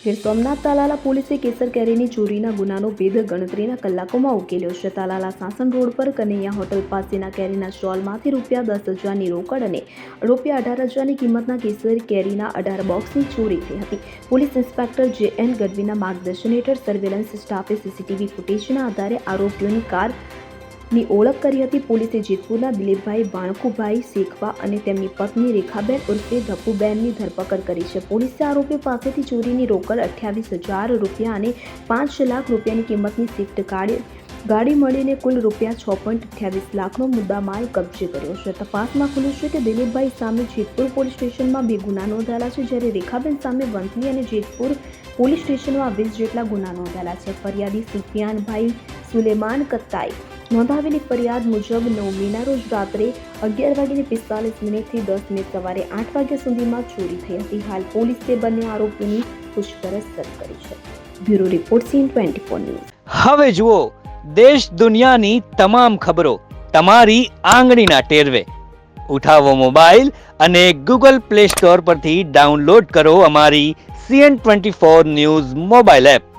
ગીર સોમનાથ તાલાલા પોલીસે કેસર કેરીની ચોરીના ગુનાનો ભેદ ગણતરીના કલાકોમાં ઉકેલ્યો છે. તાલાલા સાસણ રોડ પર કનૈયા હોટલ પાસેના કેરીના સ્ટોલમાંથી ₹10,000ની રોકડ અને ₹18,000ની કિંમતના કેસર કેરીના 18 બોક્સની ચોરી થઈ હતી. Police inspector જે.એન. ગઢવીના માર્ગદર્શન હેઠળ સર્વેલન્સ સ્ટાફે સીસીટીવી ફૂટેજના આધારે આરોપીઓની કારની ઓળખ કરી હતી. પોલીસે જેતપુરના દિલીપભાઈ વાણકુભાઈ શેખવા અને તેમની પત્ની રેખાબેન ઉર્ફે ધપુબેનની ધરપકડ કરી છે. પોલીસે આરોપી પાસેથી ચોરીની રોકડ ₹28,000 અને ₹5 લાખ કિંમતની સ્વિફ્ટ ગાડી મળીને કુલ ₹6.28 લાખનો મુદ્દામાલ કબજે કર્યો છે. તપાસમાં ખુલ્યું છે કે દિલીપભાઈ સામે જેતપુર પોલીસ સ્ટેશનમાં 2 ગુના નોંધાયેલા છે, જ્યારે રેખાબેન સામે વંથલી અને જેતપુર પોલીસ સ્ટેશનમાં 20 જેટલા ગુના નોંધાયેલા છે. ફરિયાદી સુફિયાનભાઈ સુલેમાન કત્તાઈ નોંધાવેલી ફરિયાદ મુજબ 9 મેના રોજ રાત્રે 11:45 થી 10 સવારે 8 વાગ્યા સુધીમાં ચોરી થઈ હતી. હાલ પોલીસે બંને આરોપીઓની પૂછપરછ શરૂ કરી છે. Bureau report CN24 news. હવે જુઓ દેશ દુનિયાની તમામ ખબરો તમારી આંગળીના ટેરવે. ઉઠાવો મોબાઈલ અને Google Play Store પરથી ડાઉનલોડ કરો અમારી CN24 ન્યૂઝ મોબાઈલ એપ.